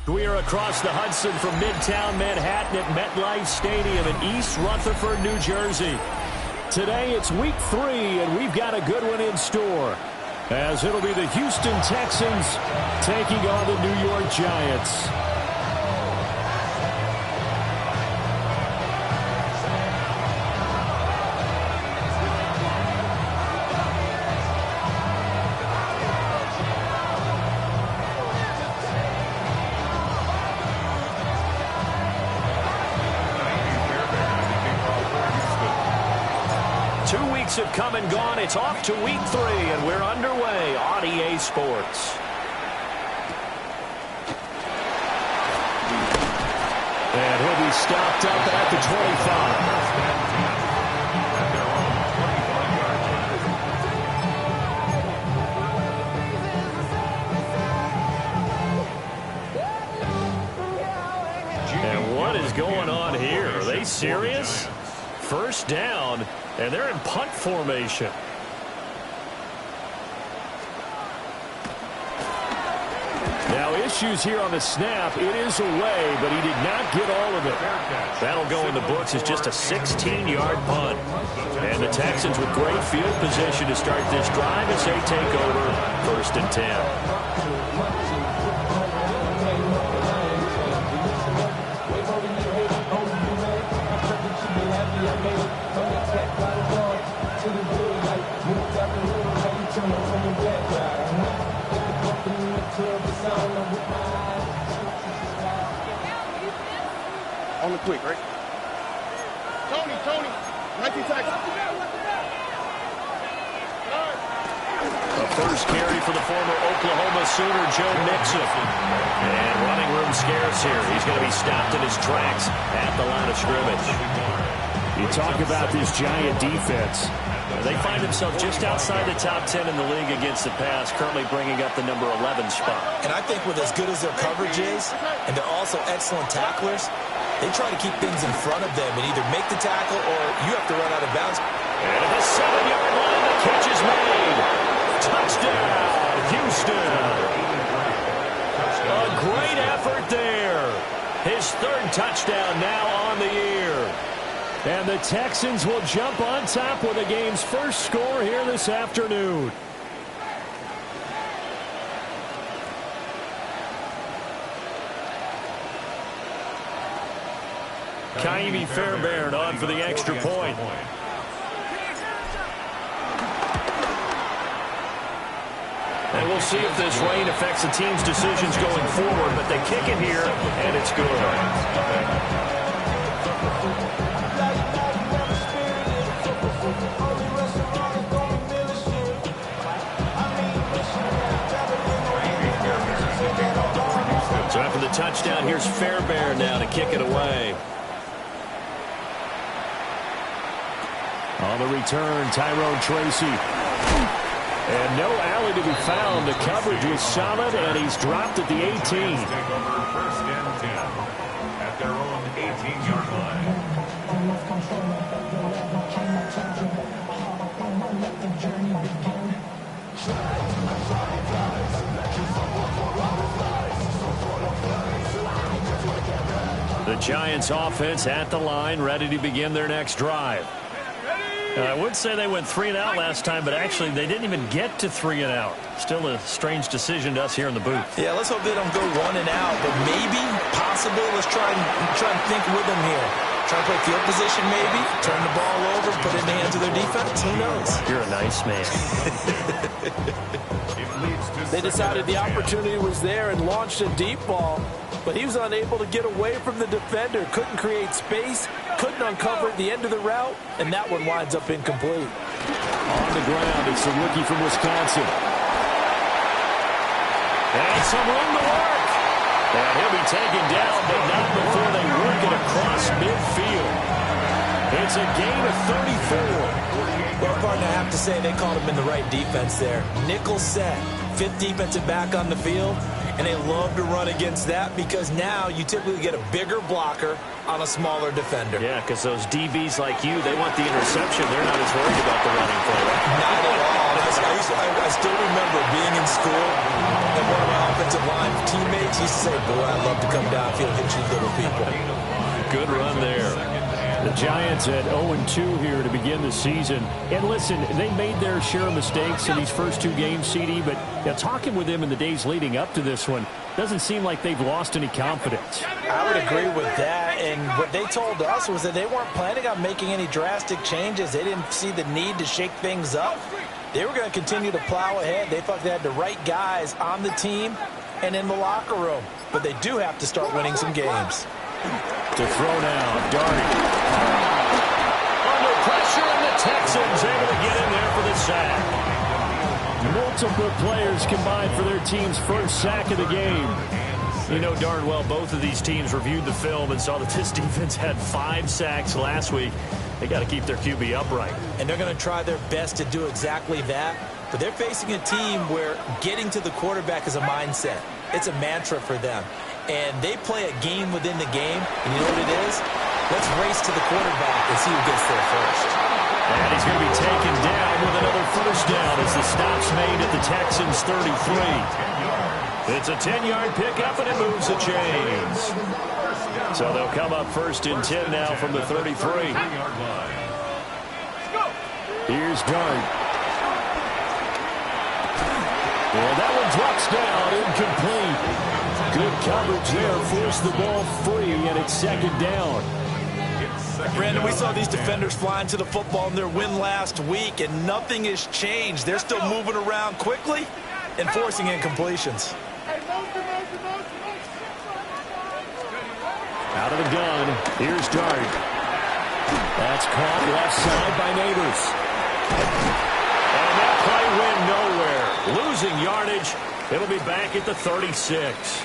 We are across the Hudson from Midtown Manhattan at MetLife Stadium in East Rutherford, New Jersey. Today it's week 3, and we've got a good one in store, as it'll be the Houston Texans taking on the New York Giants. 2 weeks have come and gone. It's off to week 3, and we're underway on EA Sports. And he'll be stopped up at the 25. And what is going on here? Are they serious? First down, and they're in punt formation. Now issues here on the snap. It is away, but he did not get all of it. That'll go in the books as just a 16-yard punt. And the Texans with great field position to start this drive as they take over 1st and 10. On the quick, right? Tony, 19 tackles. A first carry for the former Oklahoma Sooner, Joe Mixon. And running room scarce here. He's going to be stopped in his tracks at the line of scrimmage. You talk about this Giant defense. They find themselves just outside the top 10 in the league against the pass, currently bringing up the number 11 spot. And I think with as good as their coverage is, and they're also excellent tacklers, they try to keep things in front of them and either make the tackle or you have to run out of bounds. And at the 7-yard line, the catch is made. Touchdown, Houston. A great effort there. His 3rd touchdown now on the year. And the Texans will jump on top with the game's first score here this afternoon. Ka'imi Fairbairn on for the extra point. And we'll see if this rain affects the team's decisions going forward, but they kick it here, and it's good. So after the touchdown, here's Fairbairn now to kick it away. On the return, Tyrone Tracy. And no alley to be found. The coverage was solid, and he's dropped at the 18. Take over 1st and 10 at their own 18-yard line. The Giants offense at the line, ready to begin their next drive. I would say they went 3 and out last time, but actually they didn't even get to 3 and out. Still a strange decision to us here in the booth. Yeah, let's hope they don't go 1 and out, but maybe, possible. Let's try and think with them here. Try to play field position maybe, turn the ball over, put it in the hands of their defense. Who knows? You're a nice man. They decided the opportunity was there and launched a deep ball, but he was unable to get away from the defender, couldn't create space, couldn't uncover at the end of the route, and that one winds up incomplete. On the ground, it's the rookie from Wisconsin. And some room to work. And he'll be taken down, but not before they work it across midfield. It's a gain of 34. Well, partner, I have to say they called him in the right defense there. Nickel set, 5th defensive back on the field. And they love to run against that because now you typically get a bigger blocker on a smaller defender. Yeah, because those DBs like you, they want the interception. They're not as worried about the running play, right? Not at all. I still remember being in school, and one of my offensive line teammates used to say, boy, I'd love to come downfield and hit you little people. Good run there. The Giants at 0-2 here to begin the season. And listen, they made their share of mistakes in these first 2 games, CD, but talking with them in the days leading up to this one, doesn't seem like they've lost any confidence. I would agree with that, and what they told us was that they weren't planning on making any drastic changes. They didn't see the need to shake things up. They were going to continue to plow ahead. They thought they had the right guys on the team and in the locker room, but they do have to start winning some games. To throw now, Darty. Under pressure, and the Texans able to get in there for the sack. Multiple players combined for their team's first sack of the game. You know darn well both of these teams reviewed the film and saw that this defense had 5 sacks last week. They got to keep their QB upright. And they're going to try their best to do exactly that. But they're facing a team where getting to the quarterback is a mindset. It's a mantra for them. And they play a game within the game. And you know what it is? Let's race to the quarterback and see who gets there first. And he's going to be taken down with another first down as the stop's made at the Texans' 33. It's a 10-yard pickup, and it moves the chains. So they'll come up first and 10 now from the 33. Here's Dart. And that one drops down, incomplete. Good coverage there, forced the ball free, and it's second down. Brandon, we saw these defenders flying to the football in their win last week, and nothing has changed. They're still moving around quickly and forcing incompletions. Out of the gun, here's Dart. That's caught left side by Neighbors. And that play went nowhere. Losing yardage. It'll be back at the 36.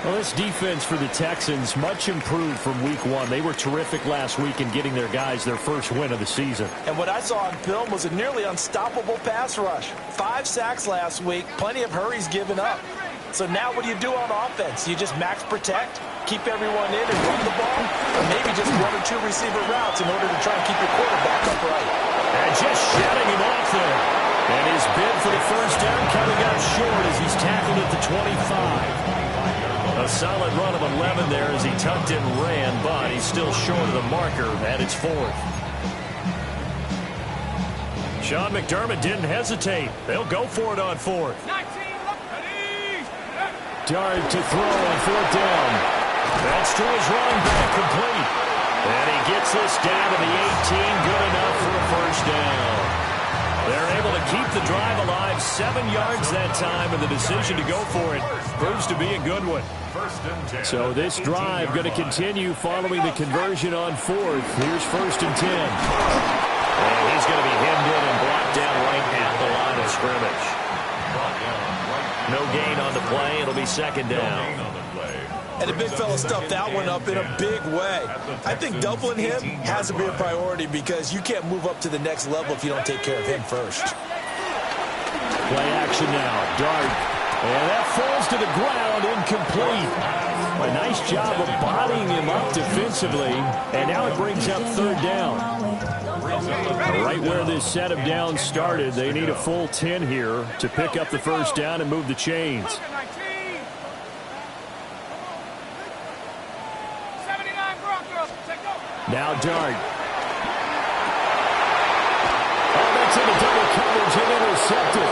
Well, this defense for the Texans, much improved from week 1. They were terrific last week in getting their guys their first win of the season. And what I saw on film was a nearly unstoppable pass rush. 5 sacks last week, plenty of hurries given up. So now what do you do on offense? You just max protect, keep everyone in and run the ball, or maybe just 1 or 2 receiver routes in order to try and keep your quarterback upright. And just shutting him off there. And his bid for the first down coming up short as he's tackled at the 25. A solid run of 11 there as he tucked and ran, but he's still short of the marker at its 4th. Sean McDermott didn't hesitate. They'll go for it on 4th. Dart to throw on 4th down. That's to his running back, complete. And he gets this down to the 18, good enough for a first down. They're able to keep the drive alive, 7 yards that time, and the decision to go for it proves to be a good one. So this drive going to continue following the conversion on 4th. Here's 1st and 10. And he's going to be hemmed in and blocked down right at the line of scrimmage. No gain on the play. It'll be second down. And the big fella stuffed that one up in a big way. I think doubling him has to be a priority because you can't move up to the next level if you don't take care of him first. Play action now. Dart. And that falls to the ground, incomplete. A nice job of bodying him up defensively. And now it brings up 3rd down. Right where this set of downs started, they need a full 10 here to pick up the first down and move the chains. Now Dart. Oh, that's into double coverage and intercepted.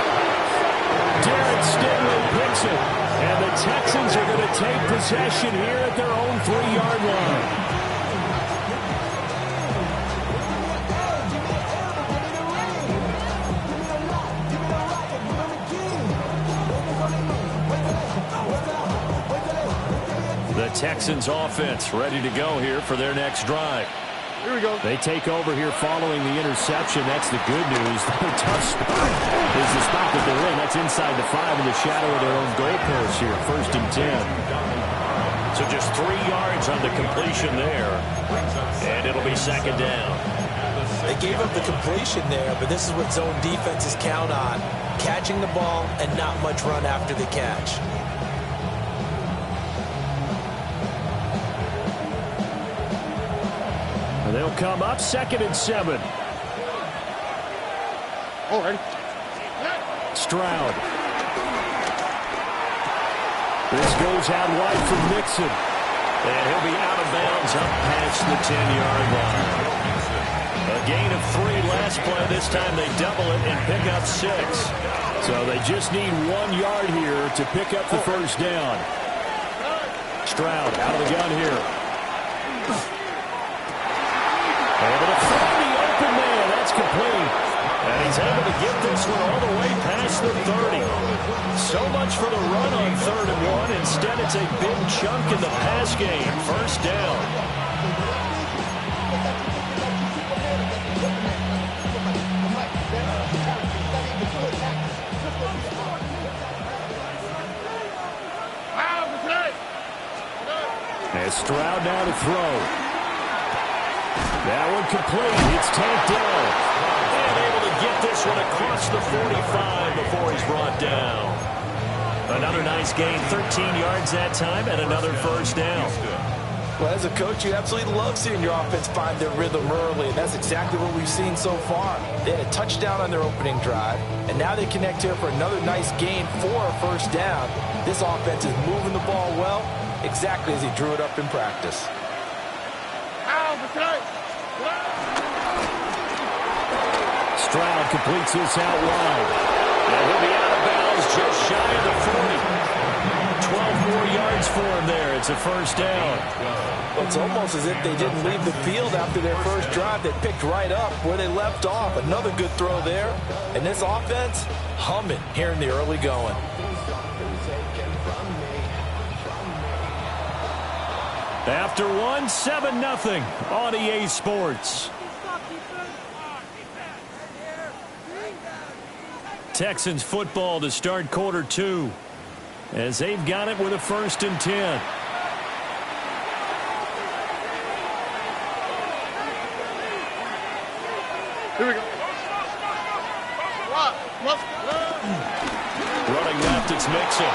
Darren Stingley picks it. And the Texans are going to take possession here at their own 3-yard line. The Texans offense ready to go here for their next drive. Here we go. They take over here following the interception. That's the good news. The tough spot is the spot that they're in. That's inside the 5 in the shadow of their own goalpost here. 1st and 10. So just 3 yards on the completion there. And it'll be second down. They gave up the completion there, but this is what zone defenses count on. Catching the ball and not much run after the catch. And they'll come up 2nd and 7. Oh, ready. Stroud. This goes out wide for Mixon. And he'll be out of bounds up past the 10-yard line. A gain of 3 last play. This time they double it and pick up 6. So they just need 1 yard here to pick up the first down. Stroud out of the gun here. Able to throw the open man. That's complete. And he's able to get this one all the way past the 30. So much for the run on 3rd and 1. Instead, it's a big chunk in the pass game. First down. And Stroud now to throw. That one complete. It's tapped down. And able to get this one across the 45 before he's brought down. Another nice gain, 13 yards that time, and another first down. Well, as a coach, you absolutely love seeing your offense find their rhythm early, and that's exactly what we've seen so far. They had a touchdown on their opening drive, and now they connect here for another nice gain for a first down. This offense is moving the ball well, exactly as he drew it up in practice. Stroud completes this out wide. And he'll be out of bounds just shy of the 40. 12 more yards for him there. It's a first down. Well, it's almost as if they didn't leave the field after their first drive. They picked right up where they left off. Another good throw there. And this offense, humming here in the early going. After one, 7-0 on EA Sports. Texans football to start quarter 2 as they've got it with a 1st and 10. Here we go. Running left, it's Mixon.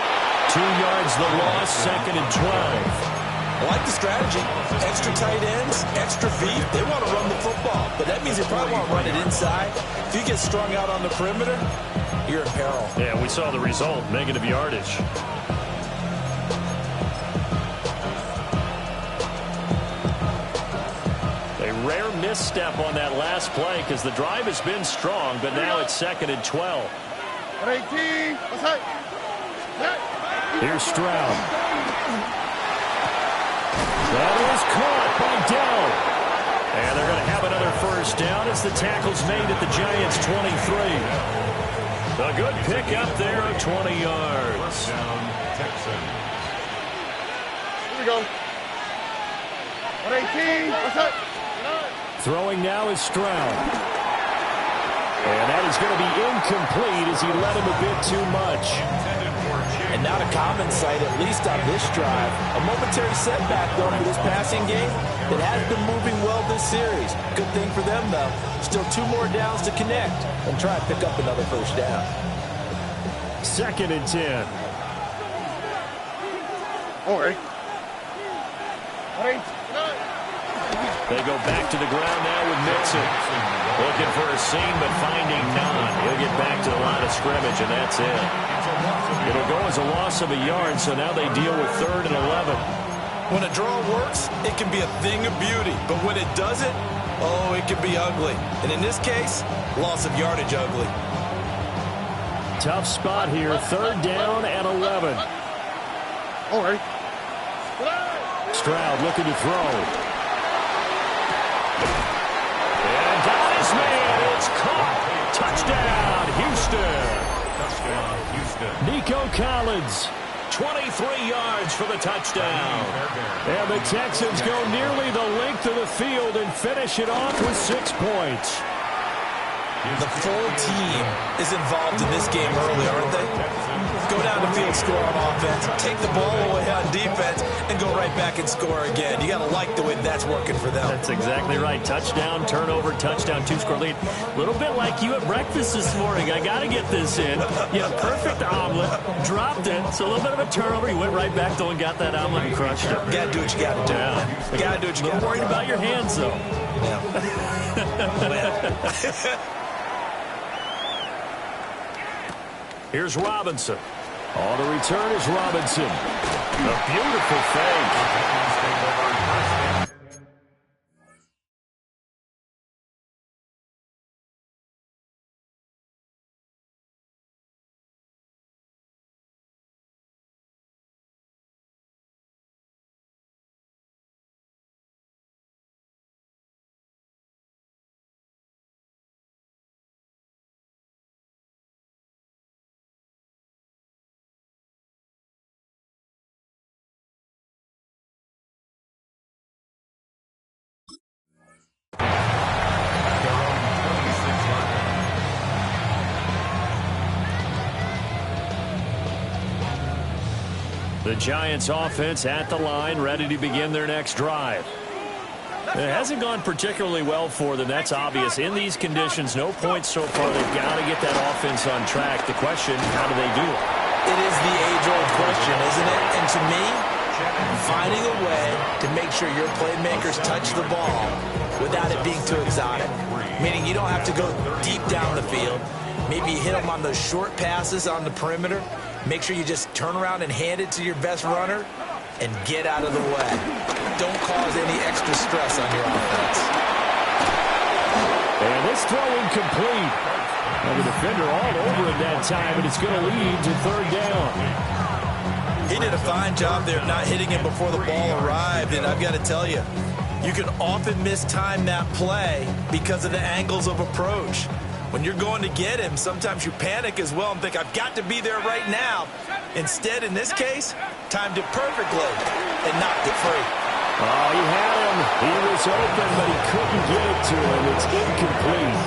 2 yards the loss, 2nd and 12. I like the strategy. Extra tight ends, extra feet. They want to run the football, but that means they probably want to run it inside. If you get strung out on the perimeter, you're in peril. Yeah, we saw the result, negative yardage. A rare misstep on that last play because the drive has been strong, but now it's 2nd and 12. 18. Here's Stroud. That is caught by Dell. And they're going to have another first down as the tackle's made at the Giants' 23. A good pick up there of 20 yards. Texans. Here we go. 18. Throwing now is Stroud. And that is going to be incomplete as he led him a bit too much. And not a common sight, at least on this drive. A momentary setback, though, for this passing game. It has been moving well this series. Good thing for them, though. Still 2 more downs to connect and try and pick up another first down. 2nd and 10. All right. They go back to the ground now with Mixon. Looking for a seam, but finding none. He'll get back to the line of scrimmage, and that's it. It'll go as a loss of a yard, so now they deal with 3rd and 11. When a draw works, it can be a thing of beauty. But when it doesn't, oh, it can be ugly. And in this case, loss of yardage ugly. Tough spot here. 3rd down and 11. All right. Stroud looking to throw. And down his man. It's caught. Touchdown, Houston. Touchdown, Houston. Nico Collins. 23 yards for the touchdown. And the Texans go nearly the length of the field and finish it off with 6 points. The full team is involved in this game early, aren't they? Go down the field, score on offense, take the ball away on defense, and go right back and score again. You got to like the way that's working for them. That's exactly right. Touchdown, turnover, touchdown, 2-score lead. A little bit like you at breakfast this morning. I got to get this in. You had a perfect omelet, dropped it, so a little bit of a turnover. You went right back, though, and got that omelet and crushed it. Got to do what you got to do. Yeah. Got to do what you got to do. Worried about your hands, though. Yeah. Here's Robinson. On the return is Robinson. A beautiful fake. The Giants offense at the line, ready to begin their next drive. It hasn't gone particularly well for them. That's obvious. In these conditions, no points so far. They've got to get that offense on track. The question, how do they do it? It is the age-old question, isn't it? And to me, finding a way to make sure your playmakers touch the ball without it being too exotic. Meaning you don't have to go deep down the field. Maybe you hit them on those short passes on the perimeter. Make sure you just turn around and hand it to your best runner and get out of the way. Don't cause any extra stress on your offense. And this throw incomplete. And the defender all over it that time, and it's going to lead to third down. He did a fine job there not hitting him before the ball arrived, and I've got to tell you, you can often mistime that play because of the angles of approach. When you're going to get him, sometimes you panic as well and think, I've got to be there right now. Instead, in this case, timed it perfectly and knocked it free. Oh, he had him. He was open, but he couldn't get it to him. It's incomplete.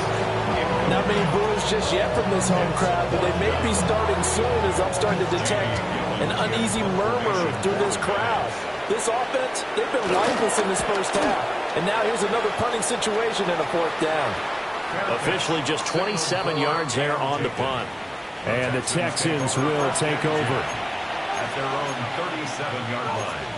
Not many boos just yet from this home crowd, but they may be starting soon as I'm starting to detect an uneasy murmur through this crowd. This offense, they've been lifeless in this first half. And now here's another punting situation and a fourth down. Officially just 27 yards there on the punt. And the Texans will take over at their own 37-yard line.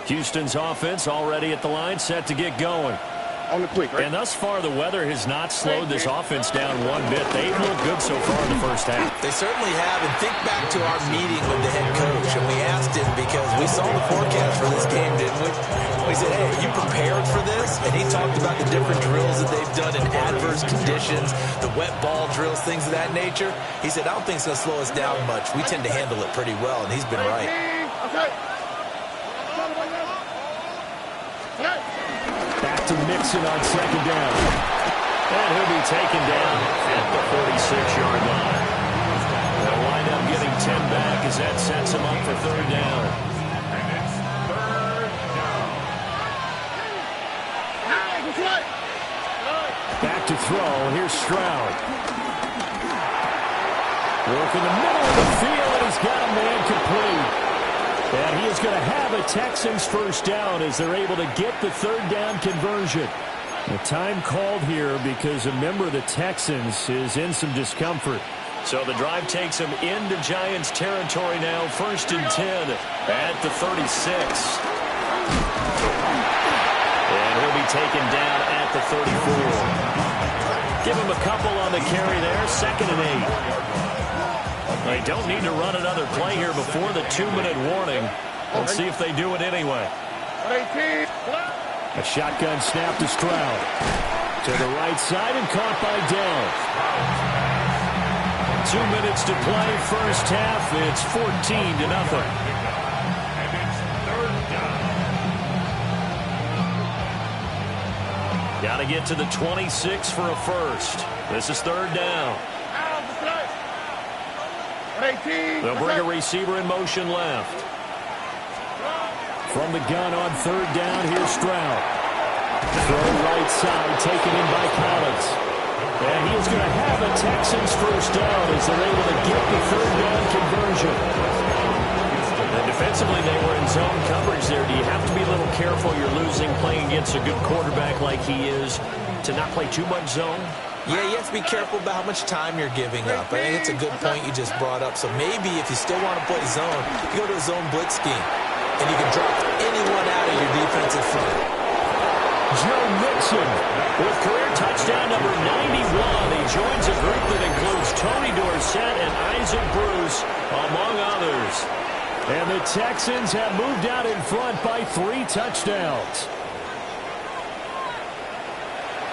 Houston's offense already at the line, set to get going. On the quick, right? And thus far, the weather has not slowed this offense down one bit. They've looked good so far in the first half. They certainly have. And think back to our meeting with the head coach. And we asked him because we saw the forecast for this game, didn't we? We said, hey, are you prepared for this? And he talked about the different drills that they've done in adverse conditions, the wet ball drills, things of that nature. He said, I don't think it's going to slow us down much. We tend to handle it pretty well, and he's been right. Okay. Back to Mixon on second down. And he'll be taken down at the 46-yard line. They'll wind up getting 10 back as that sets him up for third down. And it's third down. Back to throw. Here's Stroud. Work in the middle of the field, and he's got a man complete. And he is going to have a Texans first down as they're able to get the third down conversion. The time called here because a member of the Texans is in some discomfort. So the drive takes him into Giants territory now. 1st and 10 at the 36. And he'll be taken down at the 34. Give him a couple on the carry there. 2nd and 8. They don't need to run another play here before the 2-minute warning. Let's see if they do it anyway. 18. A shotgun snap to Stroud. To the right side and caught by Dell. 2 minutes to play, first half. It's 14-0. And it's 3rd down. Got to get to the 26 for a first. This is 3rd down. 18. They'll bring a receiver in motion left. From the gun on 3rd down, here's Stroud. Throw right side, taken in by Collins. And he is going to have a Texans first down as they're able to get the 3rd down conversion. And defensively, they were in zone coverage there. Do you have to be a little careful? You're losing playing against a good quarterback like he is to not play too much zone? Yeah, you have to be careful about how much time you're giving up. I think it's a good point you just brought up. So maybe if you still want to play zone, you go to a zone blitz scheme, and you can drop anyone out of your defensive front. Joe Mixon With career touchdown number 91, he joins a group that includes Tony Dorsett and Isaac Bruce, among others. And the Texans have moved out in front by 3 touchdowns.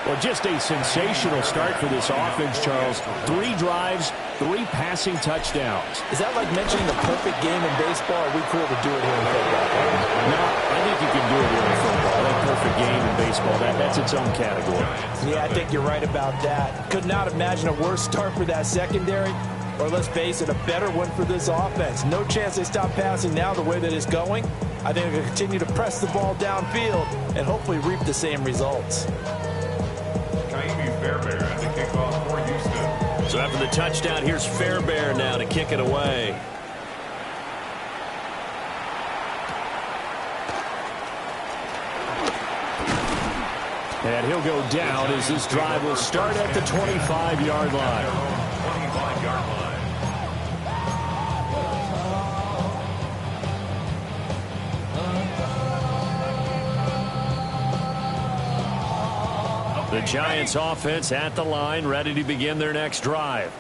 Well, just a sensational start for this offense, Charles. 3 drives, 3 passing touchdowns. Is that like mentioning the perfect game in baseball? Or are we cool to do it here in football? No, I think you can do it here in football. That perfect game in baseball, that's its own category. Yeah, I think you're right about that. Could not imagine a worse start for that secondary. Or let's face it, a better one for this offense. No chance they stop passing now the way that it's going. I think they'll continue to press the ball downfield and hopefully reap the same results. Fairbairn at the kickoff for Houston. So after the touchdown, here's Fairbairn now to kick it away. And he'll go down as this drive will start at the 25-yard line. 25-yard line. The Giants offense at the line, ready to begin their next drive.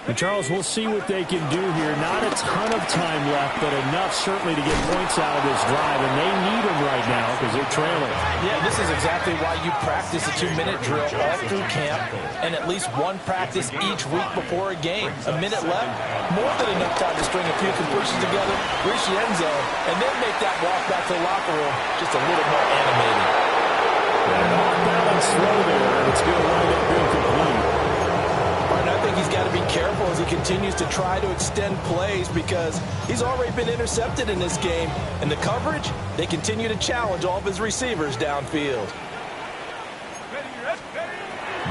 And Charles, we'll see what they can do here. Not a ton of time left, but enough certainly to get points out of this drive, and they need them right now because they're trailing. Yeah, this is exactly why you practice a 2-minute drill all through camp and at least one practice each week before a game. A minute left, more than enough time to string a few completions together, reach the end zone, and then make that walk back to the locker room just a little more animated. And off balance throw there. It's going to wind up incomplete. And I think he's got to be careful as he continues to try to extend plays because he's already been intercepted in this game. And the coverage, they continue to challenge all of his receivers downfield.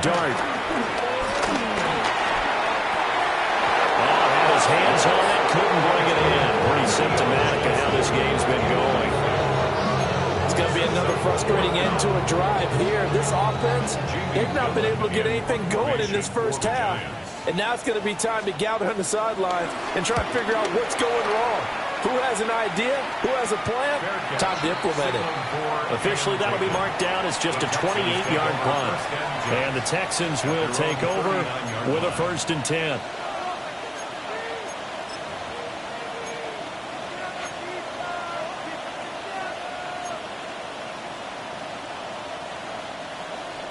Dart. Had his hands on it, couldn't bring it in. Pretty symptomatic of how this game's been going. It's going to be another frustrating end to a drive here. This offense, they've not been able to get anything going in this first half. And now it's going to be time to gather on the sidelines and try to figure out what's going wrong. Who has an idea? Who has a plan? Time to implement it. Officially, that'll be marked down as just a 28-yard punt. And the Texans will take over with a 1st and 10.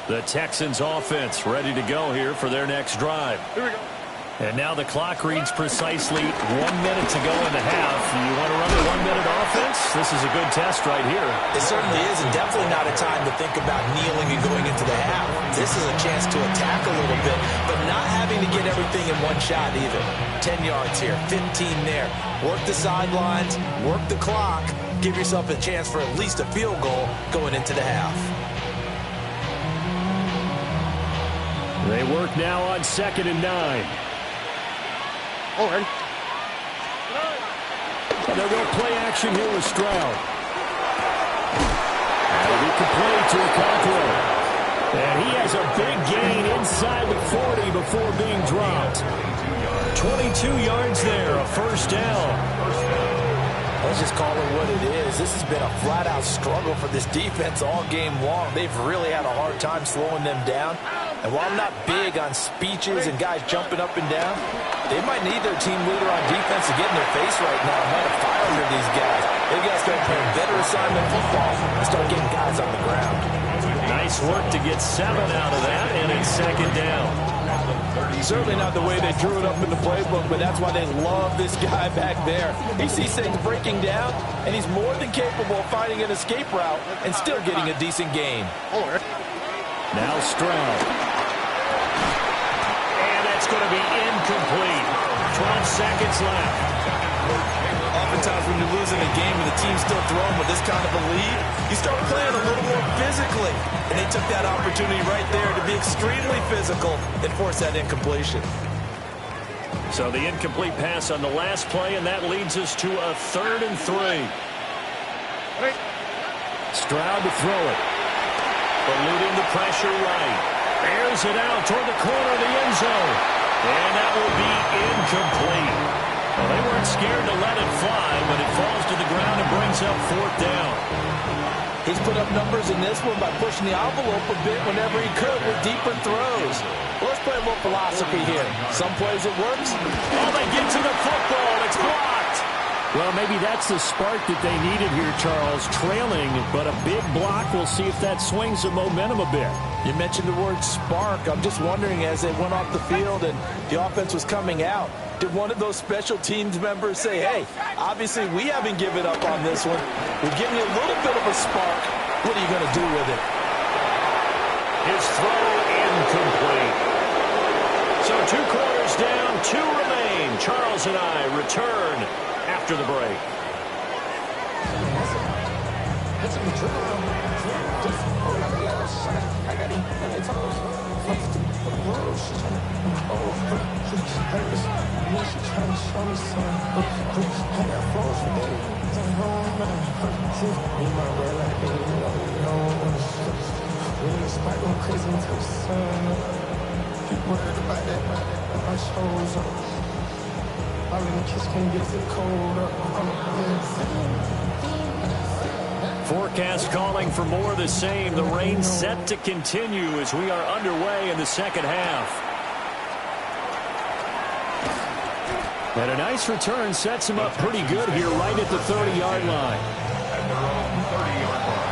The Texans offense ready to go here for their next drive. Here we go. And now the clock reads precisely 1 minute to go in the half. You want to run a 1-minute offense? This is a good test right here. It certainly is, and definitely not a time to think about kneeling and going into the half. This is a chance to attack a little bit, but not having to get everything in one shot either. 10 yards here, 15 there. Work the sidelines, work the clock, give yourself a chance for at least a field goal going into the half. They work now on 2nd and 9. All right. And they'll go play action here with Stroud. That'll be complete to Okonkwo. And he has a big gain inside the 40 before being dropped. 22 yards there, a 1st down. Let's just call it what it is. This has been a flat-out struggle for this defense all game long. They've really had a hard time slowing them down. And while I'm not big on speeches and guys jumping up and down, they might need their team leader on defense to get in their face right now and light a fire under these guys. They've got to start playing better assignment football and start getting guys on the ground. Nice work to get 7 out of that, and it's second down. Certainly not the way they drew it up in the playbook, but that's why they love this guy back there. He sees things breaking down, and he's more than capable of finding an escape route and still getting a decent gain. Now Stroud. And that's going to be incomplete. 12 seconds left. Oftentimes when you're losing a game and the team's still throwing with this kind of a lead, you start playing a little more physically. And they took that opportunity right there to be extremely physical and force that incompletion. So the incomplete pass on the last play, and that leads us to a 3rd and 3. Stroud to throw it. Eluding the pressure right. Airs it out toward the corner of the end zone. And that will be incomplete. Well, they weren't scared to let it fly, but it falls to the ground and brings up 4th down. He's put up numbers in this one by pushing the envelope a bit whenever he could with deeper throws. Well, let's play a little philosophy here. Some plays it works. Oh, they get to the football. It's blocked. Well, maybe that's the spark that they needed here, Charles. Trailing, but a big block. We'll see if that swings the momentum a bit. You mentioned the word spark. I'm just wondering, as they went off the field and the offense was coming out, did one of those special teams members say, hey, obviously we haven't given up on this one. We're giving you a little bit of a spark. What are you going to do with it? His throw incomplete. So 2 quarters down, 2 remain. Charles and I return after the break. Forecast calling for more of the same. The rain set to continue as we are underway in the second half. And a nice return sets him up pretty good here right at the 30-yard line. At their own 30-yard line.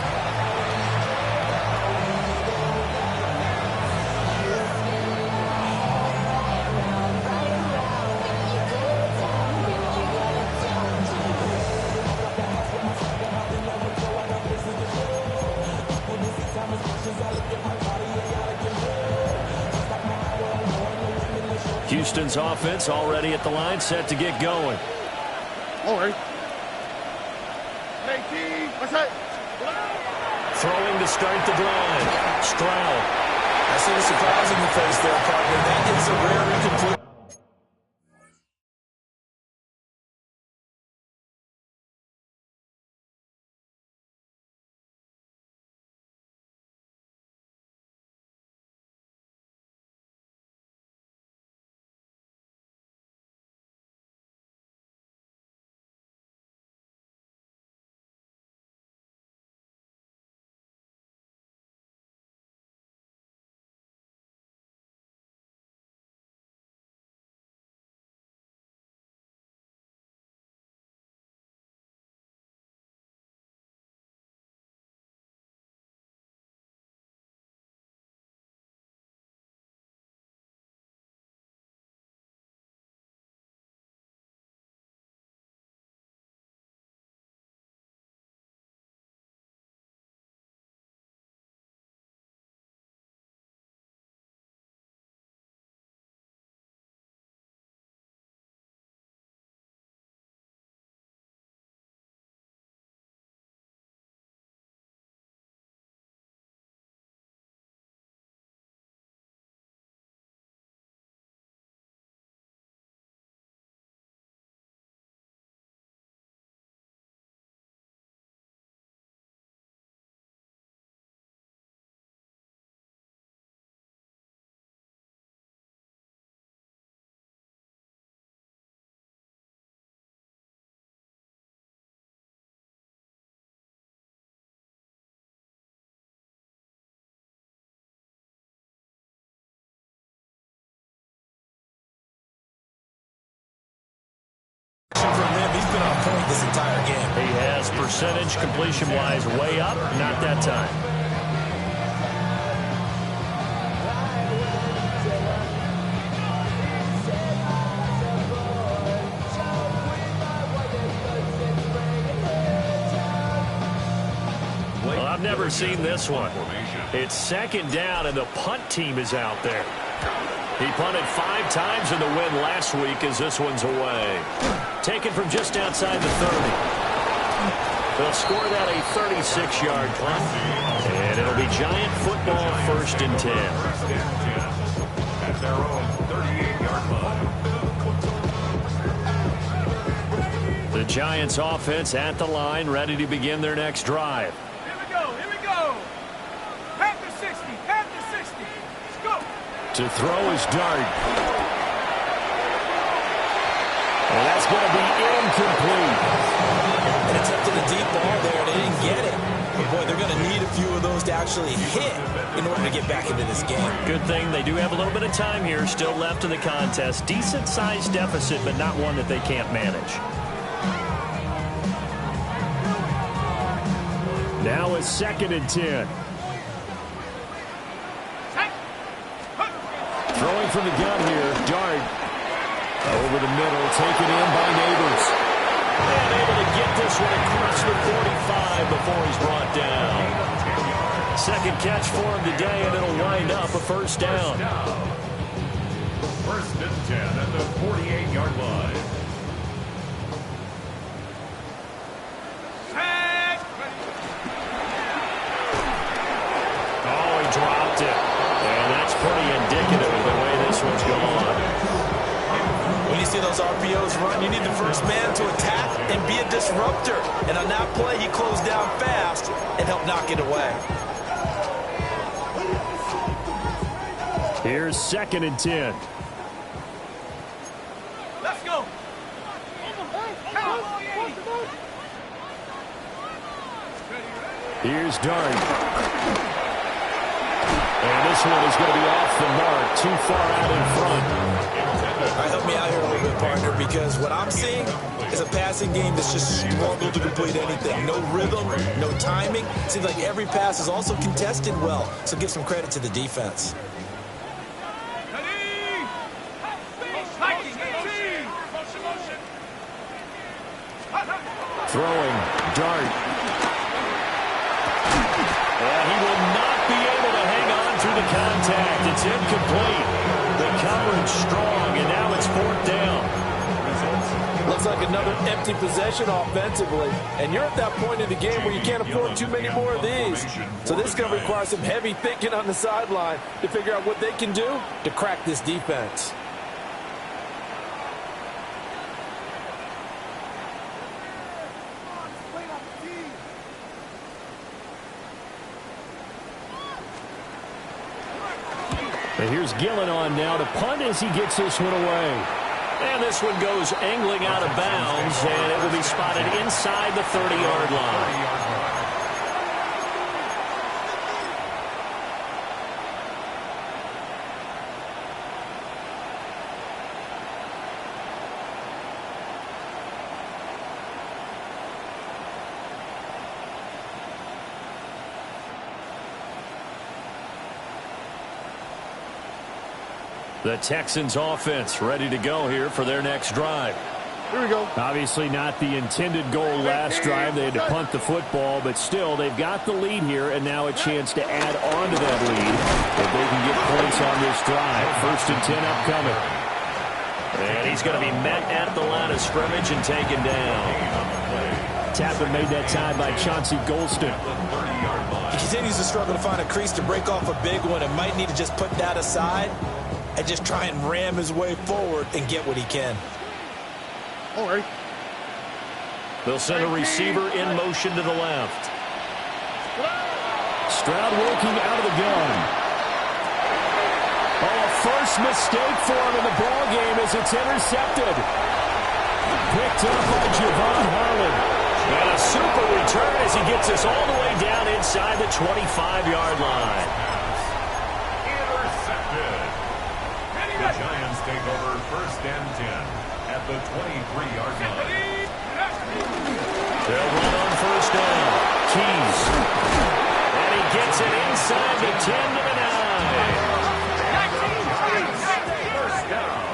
Houston's offense already at the line, set to get going. Throwing to start the drive. Stroud. I see the surprise in the face there, partner. That is a rare incomplete. this entire game. He has percentage completion-wise way up, not that time. Well, I've never seen this one. It's second down, and the punt team is out there. He punted 5 times in the win last week as this one's away. Taken from just outside the 30. They'll score that a 36-yard punt. And it'll be Giant football 1st and 10. At their own 38-yard line. The Giants offense at the line, ready to begin their next drive. Here we go. Panther 60, Panther 60. Let's go. To throw is Dart. And that's going to be incomplete. And attempted a deep ball there. They didn't get it. But, boy, they're going to need a few of those to actually hit in order to get back into this game. Good thing they do have a little bit of time here still left in the contest. Decent-sized deficit, but not one that they can't manage. Now it's 2nd and 10. Throwing from the gun here, Dart. Over the middle, taken in by Neighbors. And able to get this one across the 45 before he's brought down. Second catch for him today, and it'll wind up a 1st down. 1st and 10 at the 48-yard line. Oh, he dropped it. And that's pretty indicative of the way this one's gone. When you see those RPOs run, you need the first man to attack and be a disruptor. And on that play, he closed down fast and helped knock it away. Here's 2nd and 10. Let's go. Here's Dart. And this one is going to be off the mark, too far out in front. All right, help me out here a little bit, partner, because what I'm seeing is a passing game that's just struggled to complete anything. No rhythm, no timing. Seems like every pass is also contested well, so give some credit to the defense. Throwing, Dart. And he will not be able to hang on through the contact. It's incomplete. The coverage strong, and now it's 4th down. Looks like another empty possession offensively. And you're at that point in the game where you can't afford too many more of these. So this is going to require some heavy thinking on the sideline to figure out what they can do to crack this defense. And here's Gillen on now to punt as he gets this one away. And this one goes angling out of bounds, and it will be spotted inside the 30-yard line. The Texans offense ready to go here for their next drive. Here we go. Obviously not the intended goal last drive. They had to punt the football, but still they've got the lead here and now a chance to add on to that lead if they can get points on this drive. 1st and 10 upcoming. And he's going to be met at the line of scrimmage and taken down. Tappan made that time by Chauncey Golston. He continues to struggle to find a crease to break off a big one and might need to just put that aside and just try and ram his way forward and get what he can. All right. They'll send a receiver in motion to the left. Stroud working out of the gun. Oh, first mistake for him in the ball game as it's intercepted. Picked up by Javon Harlan. And a super return as he gets us all the way down inside the 25-yard line. Intercepted. The Giants take over 1st and 10 at the 23-yard line. inside the 10 to the 9. First down.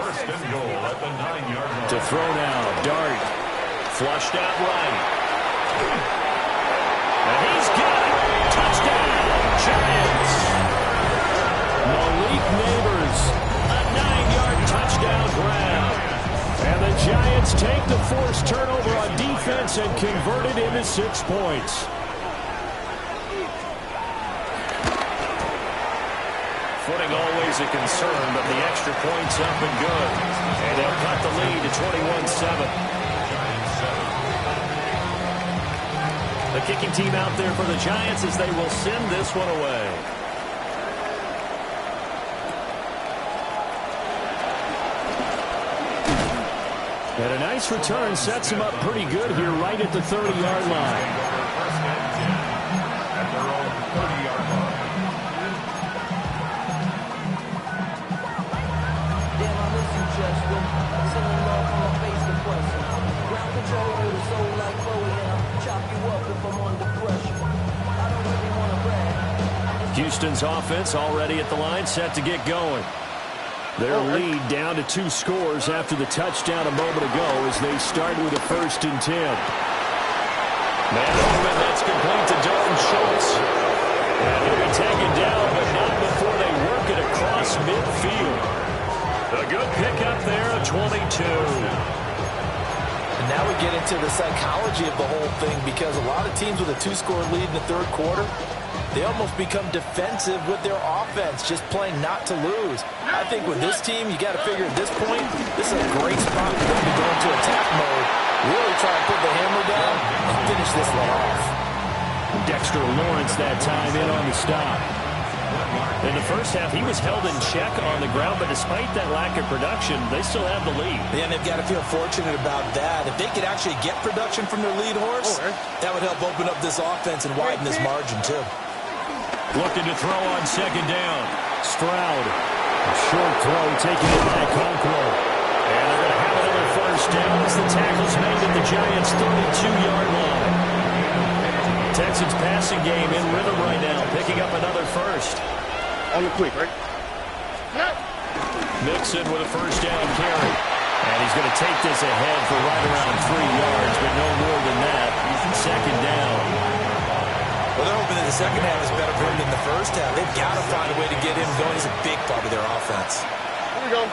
First and goal at the 9-yard line. To throw now, Dart. Flushed out right. And he's got it. Touchdown, Giants. Malik Neighbors, a 9-yard touchdown grab. And the Giants take the forced turnover on defense and convert it into 6 points. Footing always a concern, but the extra point's up and good. And they'll cut the lead to 21-7. The kicking team out there for the Giants as they will send this one away. And a nice return sets him up pretty good here right at the 30-yard line. First and 10 at their own 30-yard line. Damn, I miss you, Justin. Sending love on my face to question. Ground control with a soul like Bowie, and I'll chop you up if I'm under pressure. I don't really want to brag. Houston's offense already at the line, set to get going. Their lead down to 2 scores after the touchdown a moment ago as they start with a 1st and 10. Man open, that's complete to Dalton Schultz. And he'll be taken down, but not before they work it across midfield. A good pickup there, a 22. And now we get into the psychology of the whole thing, because a lot of teams with a 2-score lead in the 3rd quarter, they almost become defensive with their offense, just playing not to lose. I think with this team, you got to figure at this point, this is a great spot for them to go into attack mode, really try to put the hammer down and finish this one off. Dexter Lawrence that time in on the stop. In the first half, he was held in check on the ground, but despite that lack of production, they still have the lead. Yeah, and they've got to feel fortunate about that. If they could actually get production from their lead horse, that would help open up this offense and widen this margin, too. Looking to throw on 2nd down. Stroud. A short throw taken in by Conquo. And they're going to have another 1st down as the tackle's made at the Giants' 32-yard line. Texans passing game in rhythm right now, picking up another 1st. On the quick, right? Mixon with a 1st down carry. And he's going to take this ahead for right around 3 yards, but no more than that. 2nd down. Well, they're hoping that the second half is better for him than the first half. They've got to find a way to get him going. He's a big part of their offense. Here we go.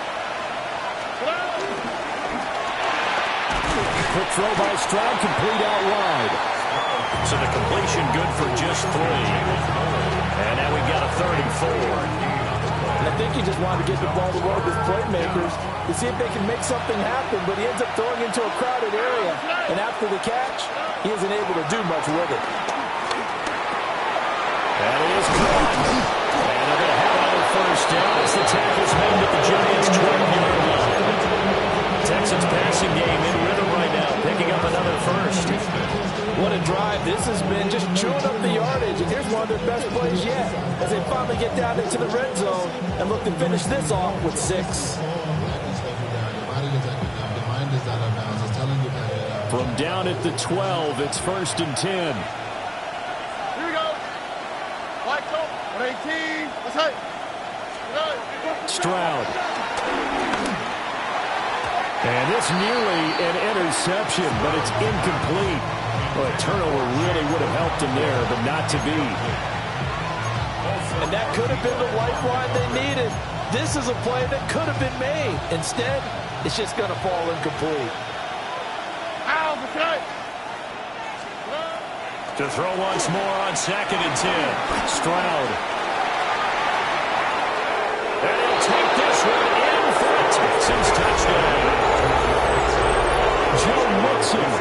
Quick throw by Stroud, complete out wide. So the completion good for just 3. And now we've got a 34. And I think he just wanted to get the ball to one of his playmakers to see if they can make something happen, but he ends up throwing into a crowded area. And after the catch, he isn't able to do much with it. That is caught. And they're going to have another 1st down as the tackle's made at the Giants' 12-yard line. Texans passing game in rhythm right now, picking up another 1st. What a drive this has been, just chewing up the yardage. And here's one of their best plays yet as they finally get down into the red zone and look to finish this off with 6. From down at the 12, it's 1st and 10. Here we go. White coat, 118. Let's hit. Stroud. And it's nearly an interception, but it's incomplete. Well, a turnover really would have helped him there, but not to be. And that could have been the lifeline they needed. This is a play that could have been made. Instead, it's just going to fall incomplete. To throw once more on 2nd and 10. Stroud. And he'll take this one in for a Texans touchdown. Joe Mixon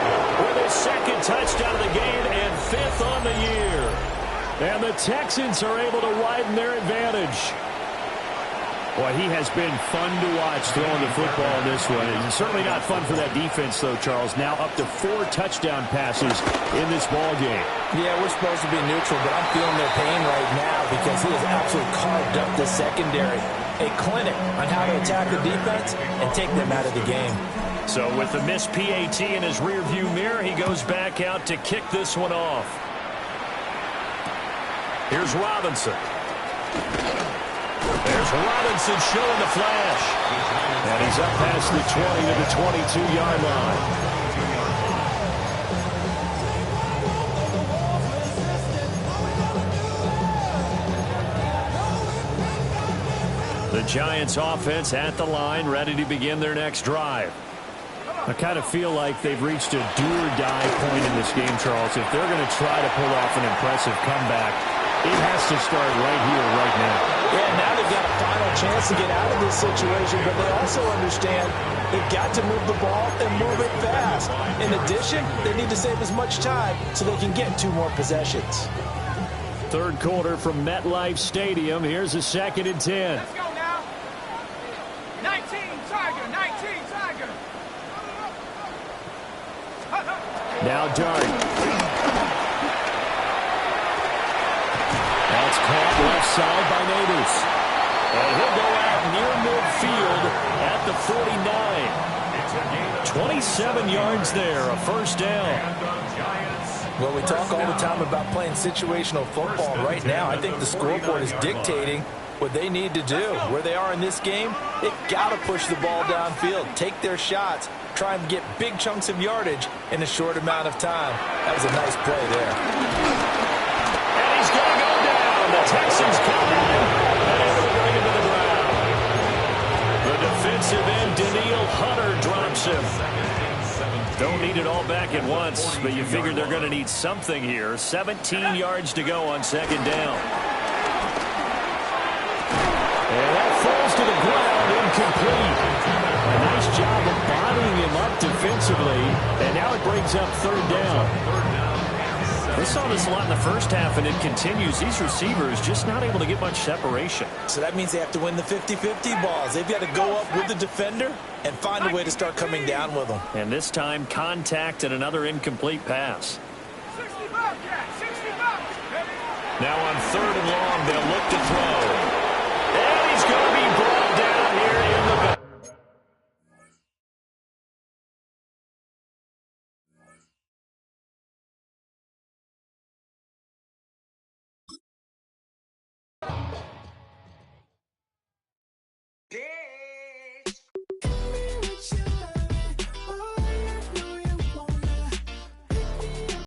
with his 2nd touchdown of the game and 5th on the year. And the Texans are able to widen their advantage. Boy, he has been fun to watch throwing the football in this one. And certainly not fun for that defense, though, Charles. Now up to 4 touchdown passes in this ball game. Yeah, we're supposed to be neutral, but I'm feeling their pain right now because he has absolutely carved up the secondary. A clinic on how to attack the defense and take them out of the game. So with the missed PAT in his rearview mirror, he goes back out to kick this one off. here's Robinson. There's Robinson showing the flash. And he's up past the 20 to the 22-yard line. The Giants offense at the line, ready to begin their next drive. I kind of feel like they've reached a do-or-die point in this game, Charles. If they're going to try to pull off an impressive comeback, it has to start right here, right now. Yeah, now they've got a final chance to get out of this situation, but they also understand they've got to move the ball and move it fast. In addition, they need to save as much time so they can get 2 more possessions. Third quarter from MetLife Stadium. Here's a 2nd and 10. Let's go now. 19, Tiger. 19, Tiger. Now Dart. That's caught left side by Nabers. And he'll go out near midfield at the 49. 27 yards there, a first down. Well, we talk all the time about playing situational football. Right now, I think the scoreboard is dictating what they need to do. Where they are in this game, they've got to push the ball downfield, take their shots, try and get big chunks of yardage in a short amount of time. That was a nice play there. And he's going to go down. The Texans come in, and it'll bring him to the ground. The defensive end, Danielle Hunter, drops him. Don't need it all back at once, but you figure they're going to need something here. 17 yards to go on 2nd down. And that falls to the ground, incomplete. A nice job of bodying him up defensively, and now it brings up 3rd down. They saw this a lot in the first half, and it continues. These receivers just not able to get much separation. So that means they have to win the 50-50 balls. They've got to go up with the defender and find a way to start coming down with them. And this time, contact and another incomplete pass. 60 bucks, yeah, 60 bucks. Now on 3rd and long, they'll look to throw.